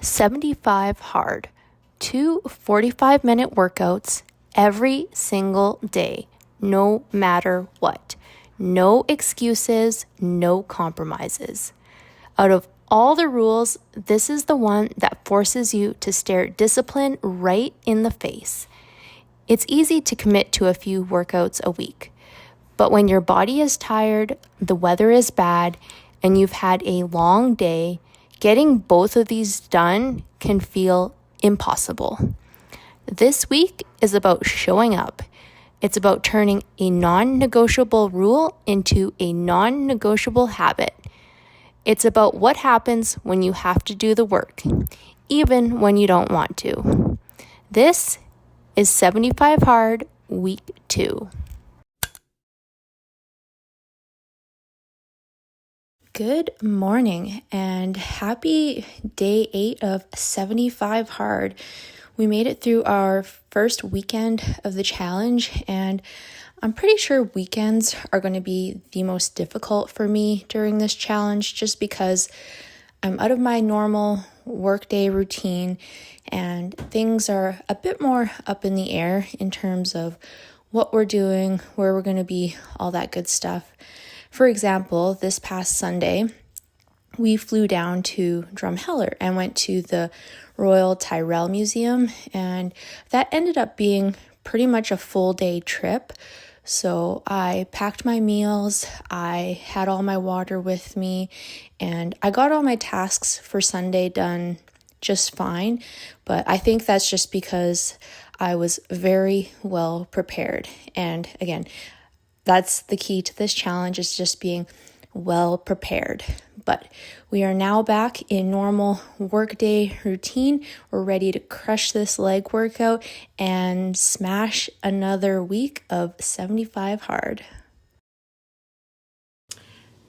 75 hard, 2 45-minute workouts every single day, no matter what. No excuses, no compromises. Out of all the rules, this is the one that forces you to stare discipline right in the face. It's easy to commit to a few workouts a week, but when your body is tired, the weather is bad, and you've had a long day, getting both of these done can feel impossible. This week is about showing up. It's about turning a non-negotiable rule into a non-negotiable habit. It's about what happens when you have to do the work, even when you don't want to. This is 75 Hard, Week 2. Good morning and happy day 8 of 75 Hard. We made it through our first weekend of the challenge, and I'm pretty sure weekends are going to be the most difficult for me during this challenge just because I'm out of my normal workday routine and things are a bit more up in the air in terms of what we're doing, where we're going to be, all that good stuff. For example, this past Sunday, we flew down to Drumheller and went to the Royal Tyrrell Museum, and that ended up being pretty much a full day trip. So I packed my meals, I had all my water with me, and I got all my tasks for Sunday done just fine. But I think that's just because I was very well prepared. And again, that's the key to this challenge, is just being well prepared. But we are now back in normal workday routine. We're ready to crush this leg workout and smash another week of 75 hard.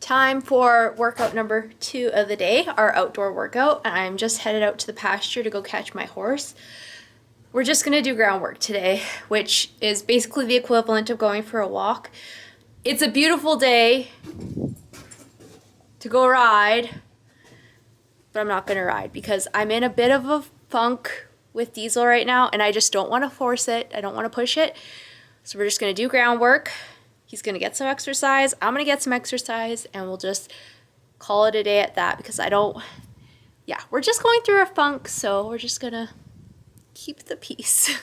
Time for workout number 2 of the day, our outdoor workout. I'm just headed out to the pasture to go catch my horse. We're just going to do groundwork today, which is basically the equivalent of going for a walk. It's a beautiful day to go ride, but I'm not going to ride because I'm in a bit of a funk with Diesel right now, and I just don't want to force it. I don't want to push it. So we're just going to do groundwork. He's going to get some exercise. I'm going to get some exercise, and we'll just call it a day at that because we're just going through a funk, so we're just going to keep the peace.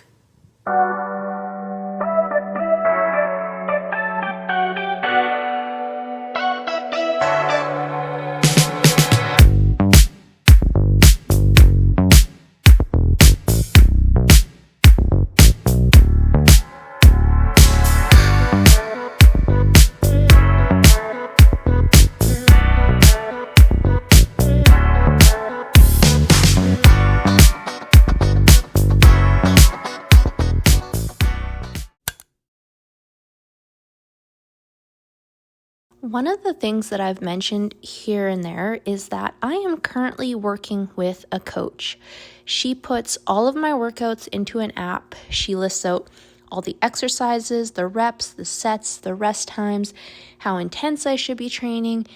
One of the things that I've mentioned here and there is that I am currently working with a coach. She puts all of my workouts into an app. She lists out all the exercises, the reps, the sets, the rest times, how intense I should be training,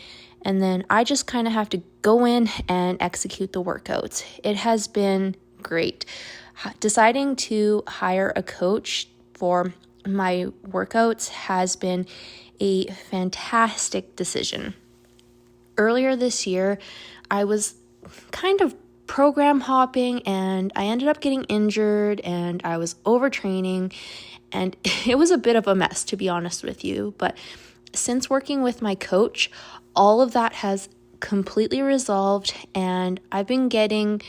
and then I just kind of have to go in and execute the workouts. It has been great. Deciding to hire a coach for my workouts has been a fantastic decision. Earlier this year, I was kind of program hopping and I ended up getting injured and I was overtraining, and it was a bit of a mess, to be honest with you. But since working with my coach, all of that has completely resolved and I've been getting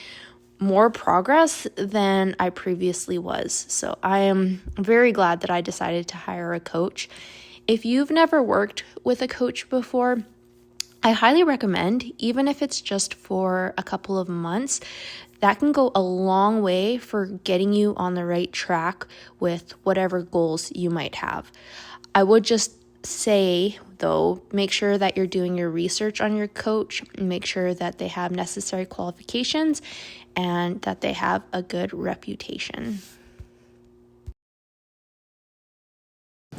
more progress than I previously was. So I am very glad that I decided to hire a coach. If you've never worked with a coach before, I highly recommend, even if it's just for a couple of months, that can go a long way for getting you on the right track with whatever goals you might have. I would just say, though, make sure that you're doing your research on your coach, make sure that they have necessary qualifications, and that they have a good reputation.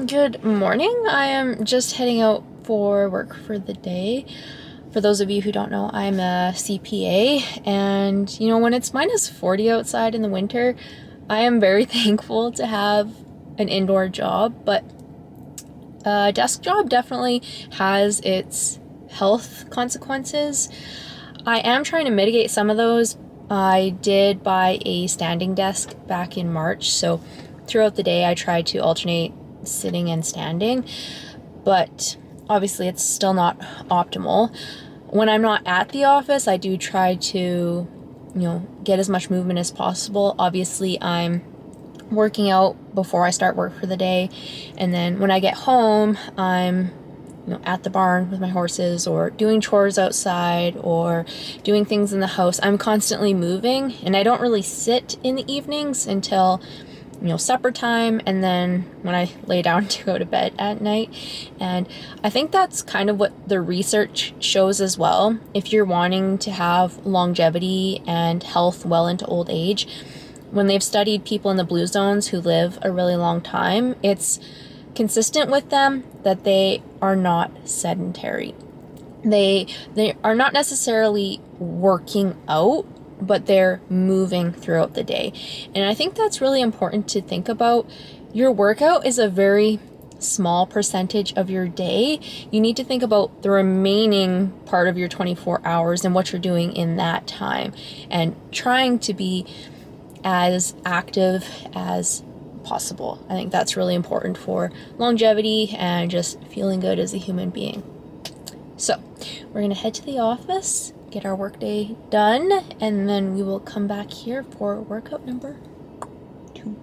Good morning. I am just heading out for work for the day. For those of you who don't know, I'm a CPA, and when it's minus 40 outside in the winter, I am very thankful to have an indoor job, but a desk job definitely has its health consequences. I am trying to mitigate some of those. I did buy a standing desk back in March, so throughout the day I try to alternate sitting and standing, but obviously it's still not optimal. When I'm not at the office, I do try to, get as much movement as possible. Obviously, I'm working out before I start work for the day, and then when I get home, I'm at the barn with my horses, or doing chores outside, or doing things in the house. I'm constantly moving, and I don't really sit in the evenings until supper time, and then when I lay down to go to bed at night. And I think that's kind of what the research shows as well. If you're wanting to have longevity and health well into old age, when they've studied people in the blue zones who live a really long time, it's consistent with them that they are not sedentary. They are not necessarily working out, but they're moving throughout the day. And I think that's really important to think about. Your workout is a very small percentage of your day. You need to think about the remaining part of your 24 hours and what you're doing in that time, and trying to be as active as possible. I think that's really important for longevity and just feeling good as a human being. So we're gonna head to the office, get our workday done, and then we will come back here for workout number 2.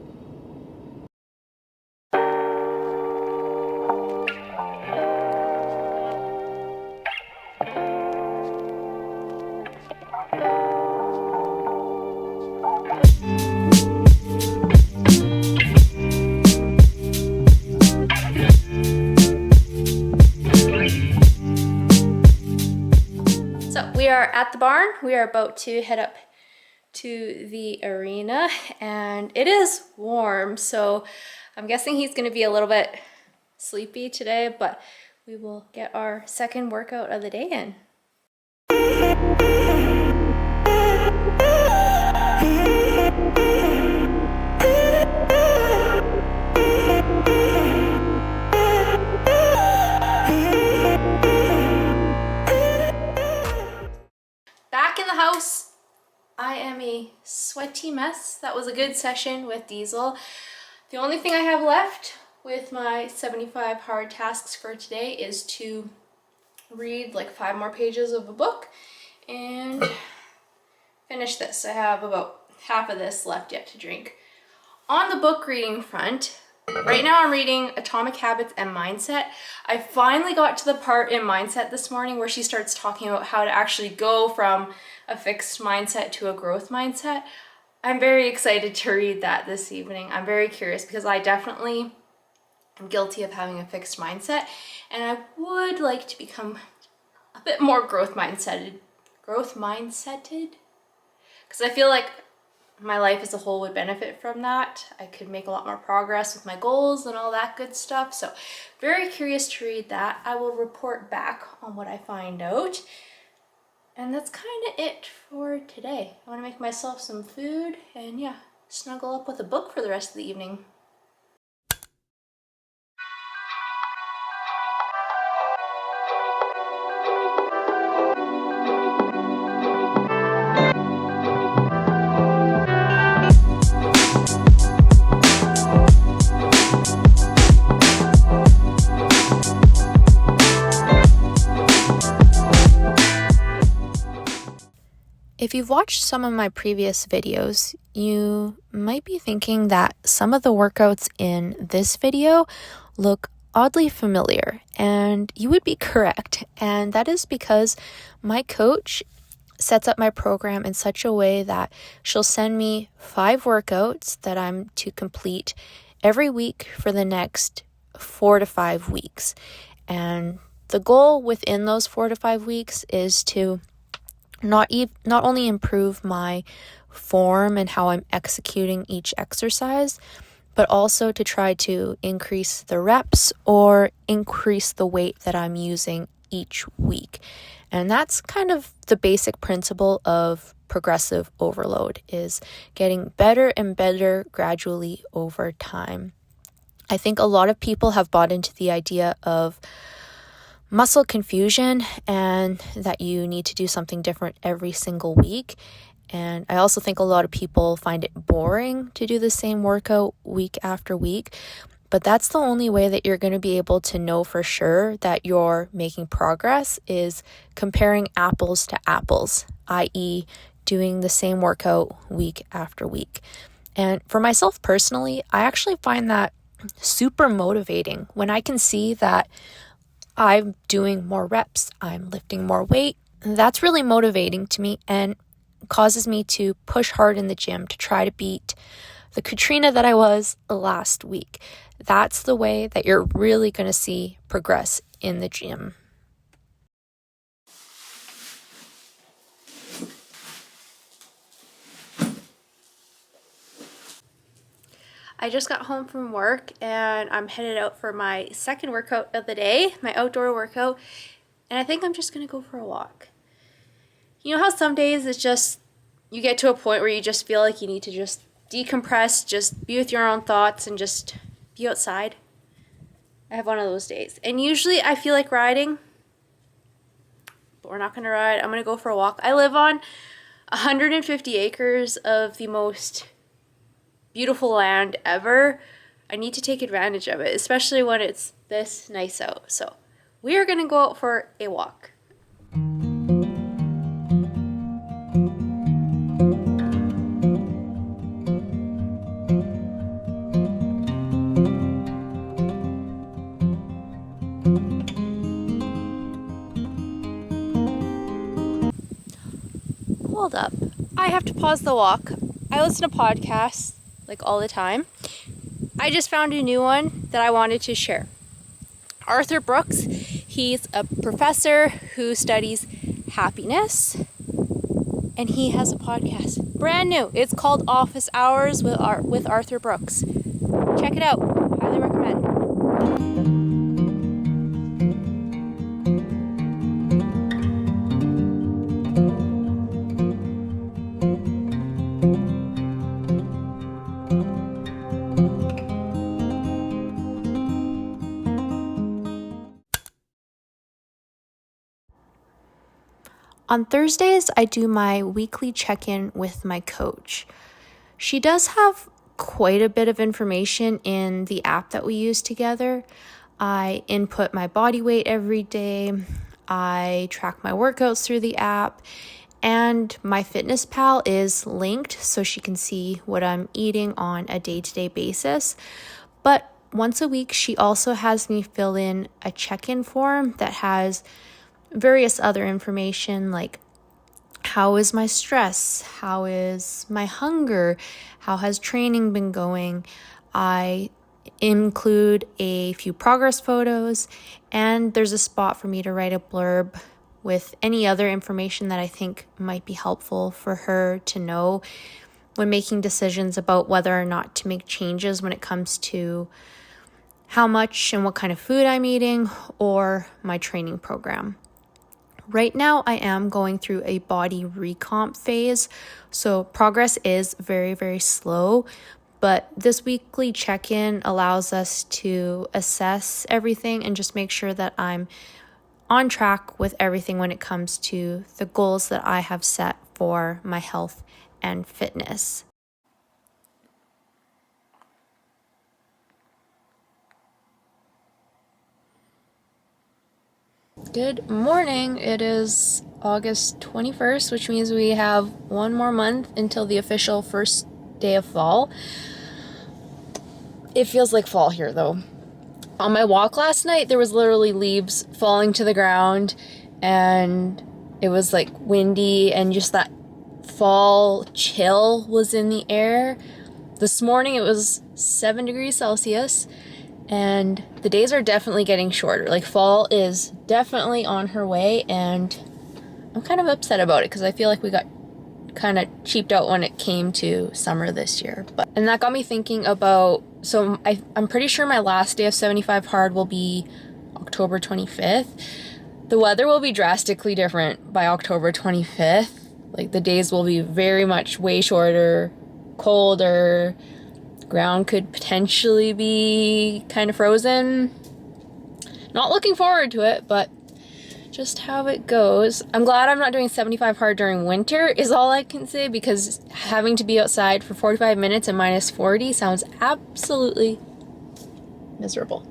So we are at the barn. We are about to head up to the arena, and it is warm, so I'm guessing he's going to be a little bit sleepy today, but we will get our second workout of the day in. Back in the house. I am a sweaty mess. That was a good session with Diesel. The only thing I have left with my 75 hard tasks for today is to read like 5 more pages of a book and finish this. I have about half of this left yet to drink. On the book reading front, right now I'm reading Atomic Habits and Mindset. I finally got to the part in Mindset this morning where she starts talking about how to actually go from a fixed mindset to a growth mindset. I'm very excited to read that this evening. I'm very curious because I definitely am guilty of having a fixed mindset, and I would like to become a bit more growth mindseted, because I feel like my life as a whole would benefit from that. I could make a lot more progress with my goals and all that good stuff. So very curious to read that. I will report back on what I find out. And that's kind of it for today. I want to make myself some food and snuggle up with a book for the rest of the evening. If you've watched some of my previous videos, you might be thinking that some of the workouts in this video look oddly familiar, and you would be correct. And that is because my coach sets up my program in such a way that she'll send me 5 workouts that I'm to complete every week for the next 4 to 5 weeks. And the goal within those 4 to 5 weeks is to not only improve my form and how I'm executing each exercise, but also to try to increase the reps or increase the weight that I'm using each week. And that's kind of the basic principle of progressive overload, is getting better and better gradually over time. I think a lot of people have bought into the idea of muscle confusion and that you need to do something different every single week. And I also think a lot of people find it boring to do the same workout week after week. But that's the only way that you're going to be able to know for sure that you're making progress, is comparing apples to apples, i.e., doing the same workout week after week. And for myself personally, I actually find that super motivating when I can see that I'm doing more reps, I'm lifting more weight. That's really motivating to me and causes me to push hard in the gym to try to beat the Katrina that I was last week. That's the way that you're really going to see progress in the gym. I just got home from work and I'm headed out for my second workout of the day, my outdoor workout, and I think I'm just going to go for a walk. You know how some days it's just, you get to a point where you just feel like you need to just decompress, just be with your own thoughts and just be outside? I have one of those days. And usually I feel like riding, but we're not going to ride. I'm going to go for a walk. I live on 150 acres of the most beautiful land ever. I need to take advantage of it, especially when it's this nice out. So we are going to go out for a walk. Hold up. I have to pause the walk. I listen to podcasts like all the time. I just found a new one that I wanted to share. Arthur Brooks, he's a professor who studies happiness, and he has a podcast, brand new. It's called Office Hours with Arthur Brooks. Check it out. Highly recommend. On Thursdays, I do my weekly check-in with my coach. She does have quite a bit of information in the app that we use together. I input my body weight every day. I track my workouts through the app. And my MyFitnessPal is linked so she can see what I'm eating on a day-to-day basis. But once a week, she also has me fill in a check-in form that has various other information like how is my stress, how is my hunger, how has training been going. I include a few progress photos, and there's a spot for me to write a blurb with any other information that I think might be helpful for her to know when making decisions about whether or not to make changes when it comes to how much and what kind of food I'm eating or my training program. Right now, I am going through a body recomp phase, so progress is very, very slow, but this weekly check-in allows us to assess everything and just make sure that I'm on track with everything when it comes to the goals that I have set for my health and fitness. Good morning. It is August 21st, which means we have one more month until the official first day of fall. It feels like fall here though. On my walk last night, there was literally leaves falling to the ground, and it was like windy, and just that fall chill was in the air. This morning it was 7 degrees Celsius. And the days are definitely getting shorter. Like fall is definitely on her way, and I'm kind of upset about it because I feel like we got kind of cheaped out when it came to summer this year. And that got me thinking about, so I'm pretty sure my last day of 75 hard will be October 25th. The weather will be drastically different by October 25th. Like, the days will be very much way shorter, colder. Ground could potentially be kind of frozen. Not looking forward to it, but just how it goes. I'm glad I'm not doing 75 hard during winter is all I can say, because having to be outside for 45 minutes and minus 40 sounds absolutely miserable.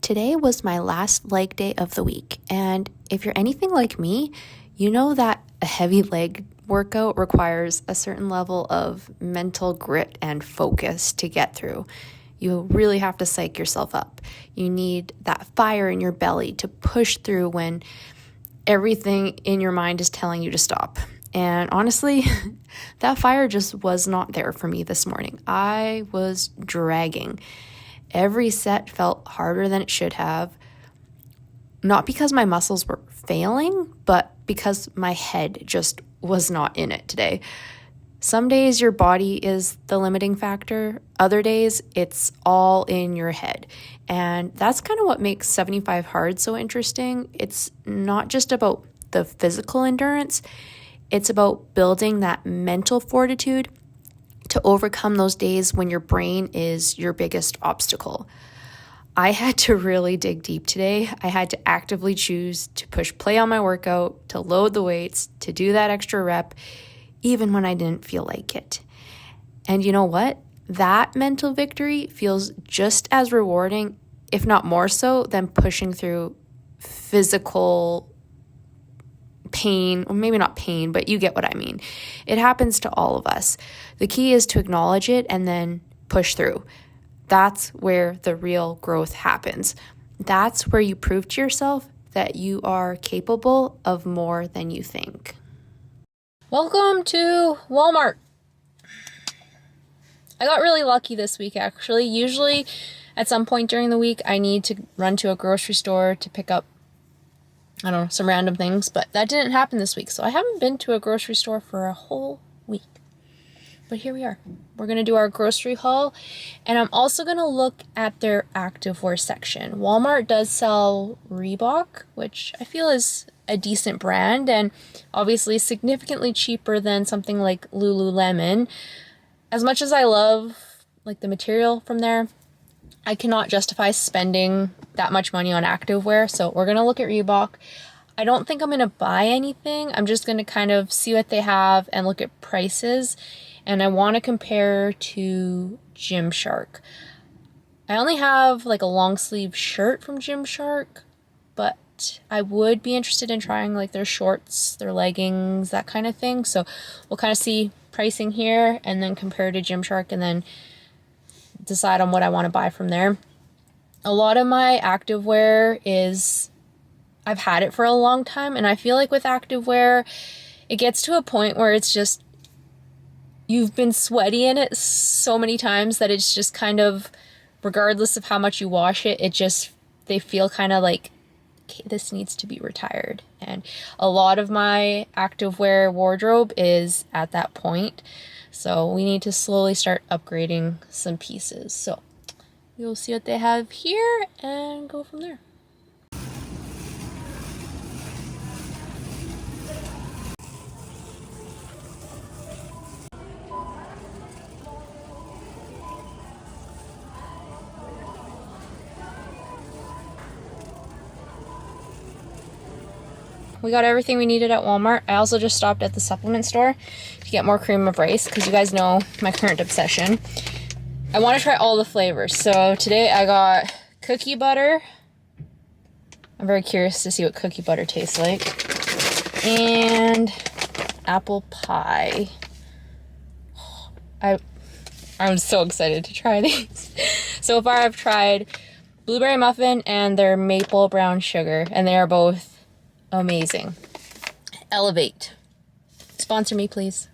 Today was my last leg day of the week, and if you're anything like me, you know that a heavy leg workout requires a certain level of mental grit and focus to get through. You really have to psych yourself up. You need that fire in your belly to push through when everything in your mind is telling you to stop. And honestly, that fire just was not there for me this morning. I was dragging. Every set felt harder than it should have, not because my muscles were failing, but because my head just was not in it today. Some days your body is the limiting factor. Other days it's all in your head. And that's kind of what makes 75 hard so interesting. It's not just about the physical endurance. It's about building that mental fortitude to overcome those days when your brain is your biggest obstacle. I had to really dig deep today. I had to actively choose to push play on my workout, to load the weights, to do that extra rep, even when I didn't feel like it. And you know what? That mental victory feels just as rewarding, if not more so, than pushing through physical pain, or maybe not pain, but you get what I mean. It happens to all of us. The key is to acknowledge it and then push through. That's where the real growth happens. That's where you prove to yourself that you are capable of more than you think. Welcome to Walmart. I got really lucky this week, actually. Usually at some point during the week, I need to run to a grocery store to pick up some random things, but that didn't happen this week. So I haven't been to a grocery store for a whole week. But here we are. We're going to do our grocery haul, and I'm also going to look at their activewear section. Walmart does sell Reebok, which I feel is a decent brand, and obviously significantly cheaper than something like Lululemon. As much as I love the material from there, I cannot justify spending that much money on activewear, so we're going to look at Reebok. I don't think I'm going to buy anything. I'm just going to kind of see what they have and look at prices, and I want to compare to Gymshark. I only have a long sleeve shirt from Gymshark, but I would be interested in trying their shorts, their leggings, that kind of thing. So we'll kind of see pricing here and then compare to Gymshark and then decide on what I want to buy from there. A lot of my activewear is, I've had it for a long time, and I feel like with activewear, it gets to a point where it's just, you've been sweaty in it so many times that it's just kind of, regardless of how much you wash it, they feel kind of like, okay, this needs to be retired. And a lot of my activewear wardrobe is at that point. So we need to slowly start upgrading some pieces. So we'll see what they have here and go from there. we got everything we needed at Walmart. I also just stopped at the supplement store to get more cream of rice because you guys know my current obsession. I want to try all the flavors. So today I got cookie butter. I'm very curious to see what cookie butter tastes like. And apple pie. I'm so excited to try these. So far I've tried blueberry muffin and their maple brown sugar, and they are both amazing. Elevate. Sponsor me, please.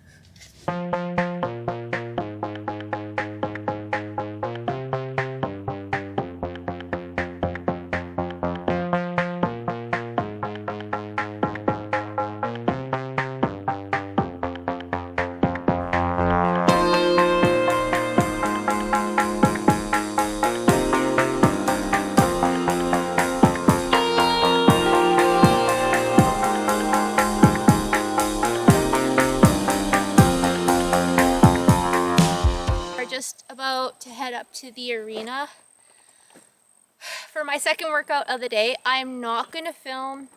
Just about to head up to the arena for my second workout of the day. I'm not going to film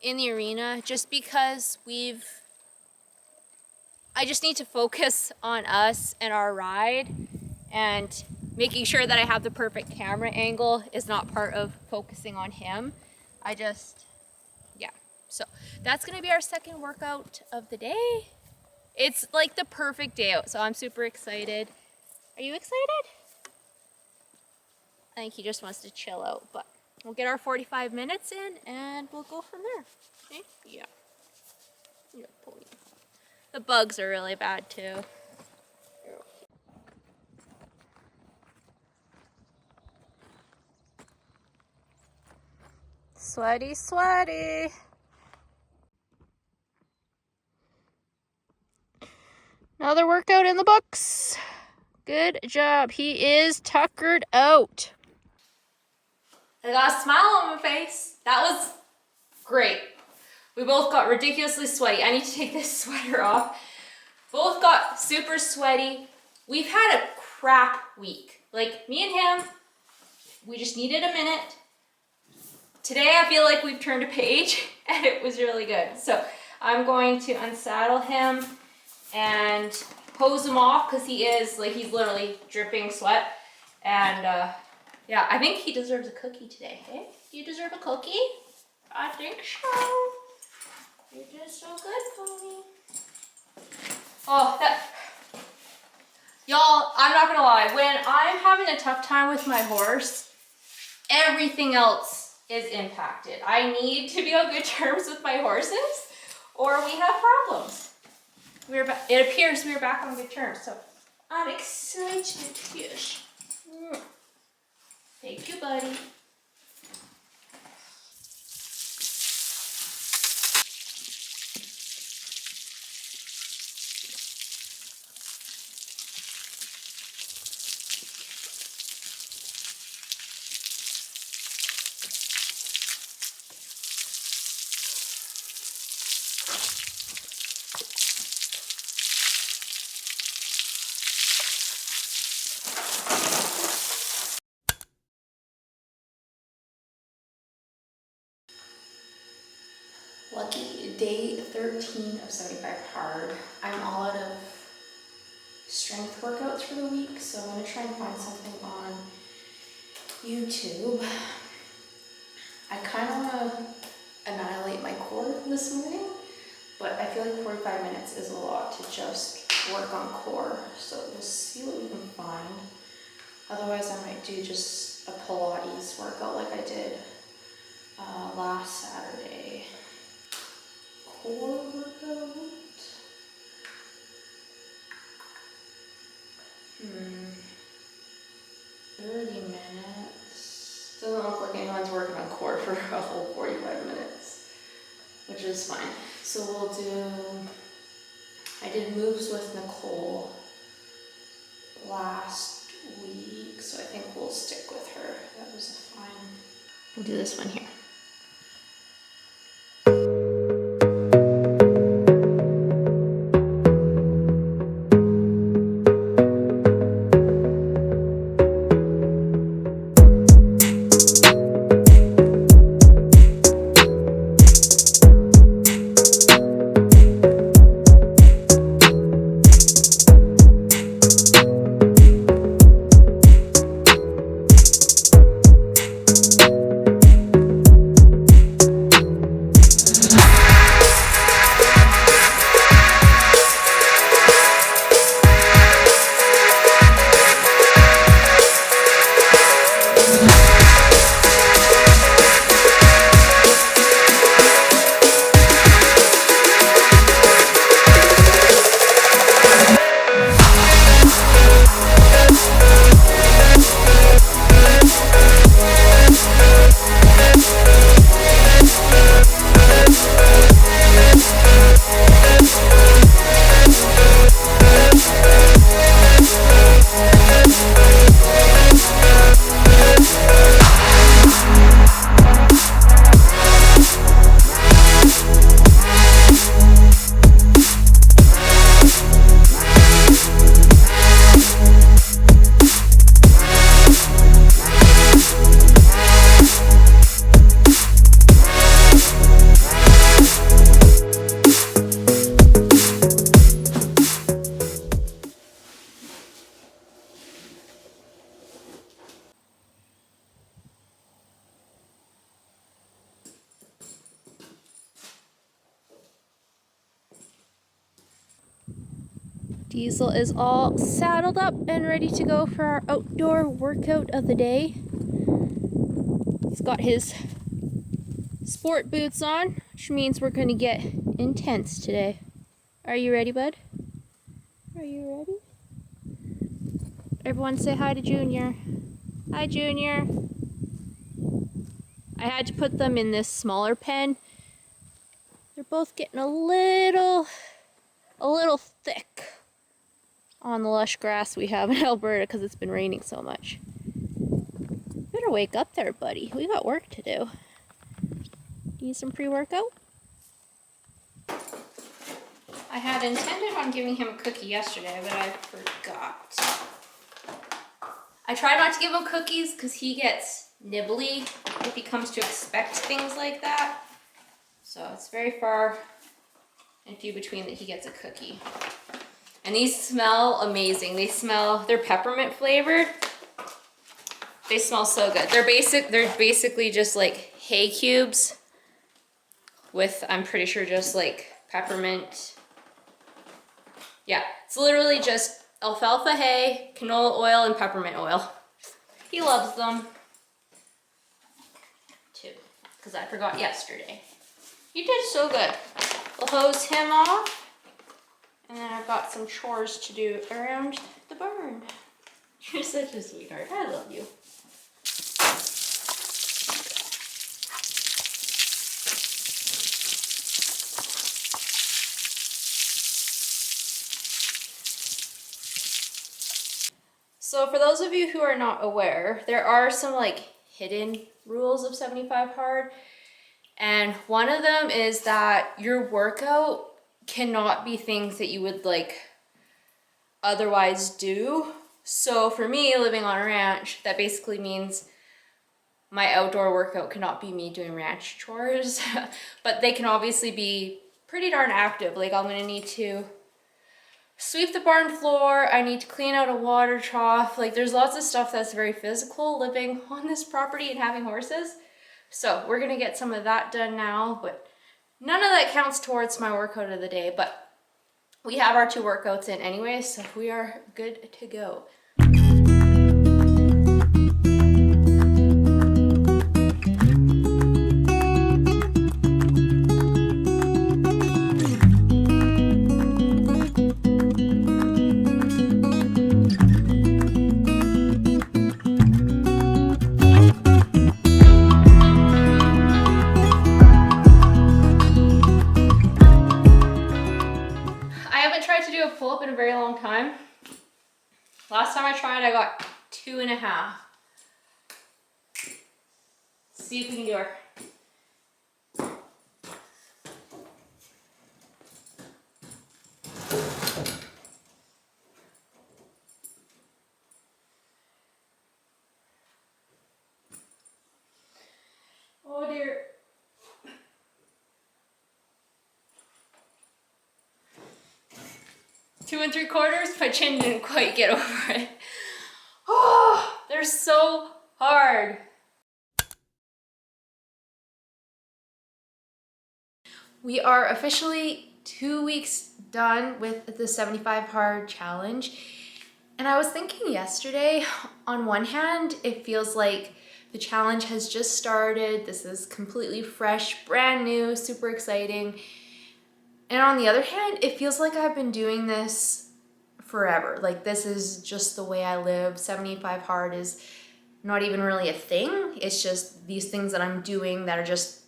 in the arena just because I just need to focus on us and our ride, and making sure that I have the perfect camera angle is not part of focusing on him. Yeah, so that's going to be our second workout of the day. It's like the perfect day out, so I'm super excited. Are you excited? I think he just wants to chill out, but we'll get our 45 minutes in and we'll go from there. Okay? Yeah. Yeah, pony. The bugs are really bad too. Sweaty, sweaty. Another workout in the books. Good job. He is tuckered out. I got a smile on my face. That was great. We both got ridiculously sweaty. I need to take this sweater off. Both got super sweaty. We've had a crap week. Like, me and him, we just needed a minute. Today I feel like we've turned a page and it was really good. So I'm going to unsaddle him and hose him off because he's literally dripping sweat. And yeah, I think he deserves a cookie today. Hey, do you deserve a cookie? I think so. You did so good, pony. Oh, y'all, I'm not gonna lie. When I'm having a tough time with my horse, everything else is impacted. I need to be on good terms with my horses or we have problems. It appears we are back on good terms, so I'm excited. Yes. Thank you, buddy. Lucky day 13 of 75 hard. I'm all out of strength workouts for the week, so I'm going to try and find something on YouTube. I kind of want to annihilate my core this morning, but I feel like 45 minutes is a lot to just work on core, so we'll see what we can find. Otherwise I might do just a Pilates workout like I did last Saturday. Core workout. 30 minutes. Doesn't look like anyone's working on core for a whole 45 minutes, which is fine. So we'll do, I did moves with Nicole last week, so I think we'll stick with her. That was fine. We'll do this one here. Diesel is all saddled up and ready to go for our outdoor workout of the day. He's got his sport boots on, which means we're going to get intense today. Are you ready, bud? Are you ready? Everyone say hi to Junior. Hi, Junior. I had to put them in this smaller pen. They're both getting a little thick on the lush grass we have in Alberta because it's been raining so much. Better wake up there, buddy. We got work to do. Need some pre-workout? I had intended on giving him a cookie yesterday, but I forgot. I try not to give him cookies because he gets nibbly if he comes to expect things like that. So it's very far and few between that he gets a cookie. And these smell amazing. They're peppermint flavored. They smell so good. They're basically just like hay cubes with, I'm pretty sure, just like peppermint. Yeah, it's literally just alfalfa hay, canola oil, and peppermint oil. He loves them too, because I forgot yesterday. You did so good. We'll hose him off, and then I've got some chores to do around the barn. You're such a sweetheart. I love you. So for those of you who are not aware, there are some like hidden rules of 75 hard. And one of them is that your workout cannot be things that you would like otherwise do. So for me, living on a ranch, that basically means my outdoor workout cannot be me doing ranch chores, but they can obviously be pretty darn active. Like I'm gonna need to sweep the barn floor, I need to clean out a water trough. Like there's lots of stuff that's very physical living on this property and having horses. So we're gonna get some of that done now, but none of that counts towards my workout of the day. But we have our 2 workouts in anyway, so we are good to go. In a very long time. Last time I tried, I got 2.5. See if we can do her. Oh dear. Two and 3/4, my chin didn't quite get over it. Oh, they're so hard. We are officially 2 weeks done with the 75 hard challenge. And I was thinking yesterday, on one hand, it feels like the challenge has just started. This is completely fresh, brand new, super exciting. And on the other hand, it feels like I've been doing this forever. Like this is just the way I live. 75 hard is not even really a thing. It's just these things that I'm doing that are just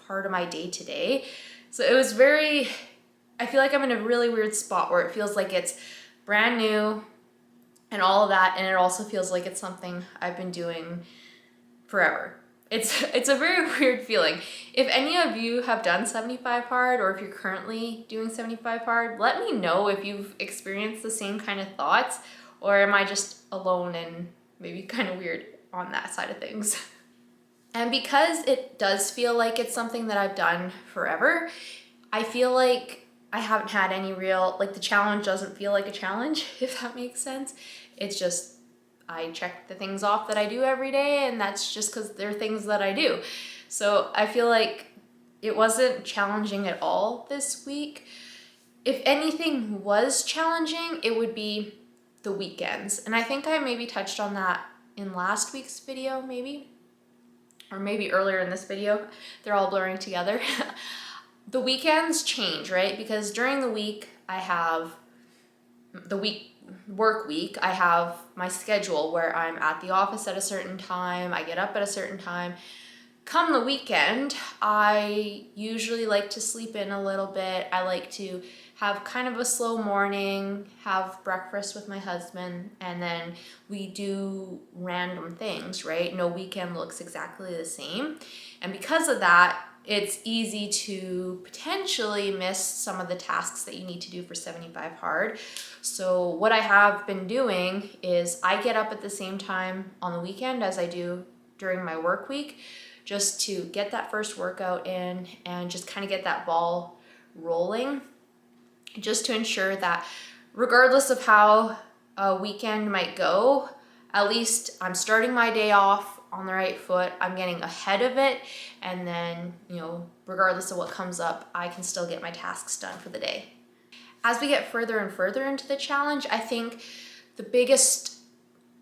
part of my day to day. So it was I feel like I'm in a really weird spot where it feels like it's brand new and all of that. And it also feels like it's something I've been doing forever. It's a very weird feeling. If any of you have done 75 hard or if you're currently doing 75 hard, let me know if you've experienced the same kind of thoughts, or am I just alone and maybe kind of weird on that side of things. And because it does feel like it's something that I've done forever, I feel like I haven't had any real, like the challenge doesn't feel like a challenge, if that makes sense. It's just, I check the things off that I do every day, and that's just because they're things that I do. So I feel like it wasn't challenging at all this week. If anything was challenging, it would be the weekends. And I think I maybe touched on that in last week's video, maybe, or maybe earlier in this video. They're all blurring together. The weekends change, right? Because during the week, I have work week, I have my schedule where I'm at the office at a certain time, I get up at a certain time. Come the weekend, I usually like to sleep in a little bit. I like to have kind of a slow morning, have breakfast with my husband, and then we do random things, right? No weekend looks exactly the same. And because of that, it's easy to potentially miss some of the tasks that you need to do for 75 hard. So what I have been doing is I get up at the same time on the weekend as I do during my work week, just to get that first workout in and just kind of get that ball rolling, just to ensure that regardless of how a weekend might go, at least I'm starting my day off on the right foot, I'm getting ahead of it, and then, regardless of what comes up, I can still get my tasks done for the day. As we get further and further into the challenge, I think the biggest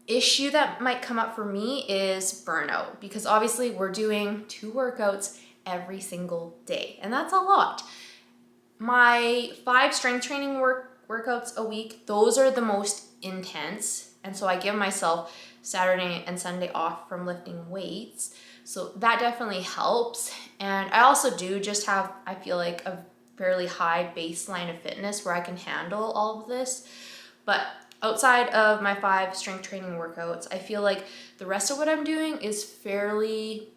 issue that might come up for me is burnout, because obviously we're doing 2 workouts every single day, and that's a lot. My 5 strength training workouts a week, those are the most intense, and so I give myself Saturday and Sunday off from lifting weights, so that definitely helps. And I also do just have, I feel like, a fairly high baseline of fitness where I can handle all of this. But outside of my 5 strength training workouts, I feel like the rest of what I'm doing is fairly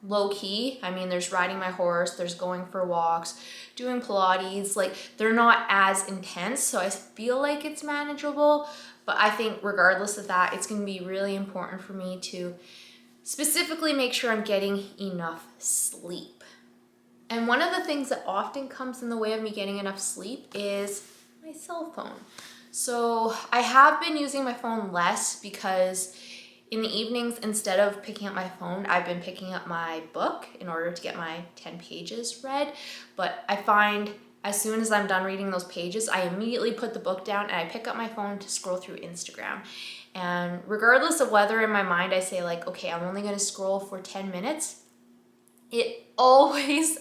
low key. I mean, there's riding my horse, there's going for walks, doing Pilates, like they're not as intense, so I feel like it's manageable. But I think regardless of that, it's gonna be really important for me to specifically make sure I'm getting enough sleep. And one of the things that often comes in the way of me getting enough sleep is my cell phone. So I have been using my phone less, because in the evenings, instead of picking up my phone, I've been picking up my book in order to get my 10 pages read. But I find as soon as I'm done reading those pages, I immediately put the book down and I pick up my phone to scroll through Instagram. And regardless of whether in my mind I say like, okay, I'm only gonna scroll for 10 minutes, it always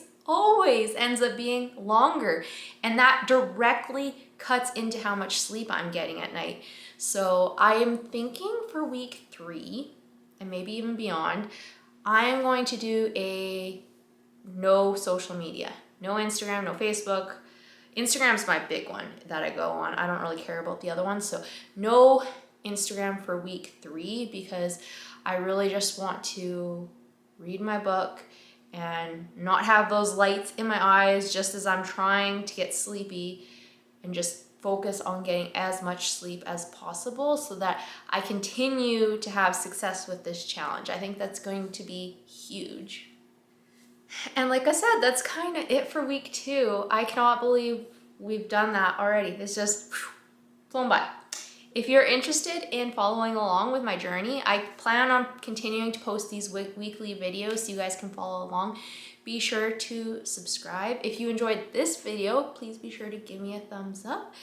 ends up being longer. And that directly cuts into how much sleep I'm getting at night. So I am thinking for week 3, and maybe even beyond, I am going to do a no social media. No Instagram, no Facebook. Instagram's my big one that I go on. I don't really care about the other ones. So no Instagram for week 3, because I really just want to read my book and not have those lights in my eyes just as I'm trying to get sleepy, and just focus on getting as much sleep as possible so that I continue to have success with this challenge. I think that's going to be huge. And like I said, that's kind of it for week 2. I cannot believe we've done that already. It's just flown by. If you're interested in following along with my journey, I plan on continuing to post these weekly videos so you guys can follow along. Be sure to subscribe. If you enjoyed this video, please be sure to give me a thumbs up,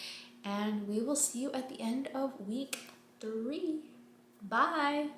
and we will see you at the end of week 3. Bye.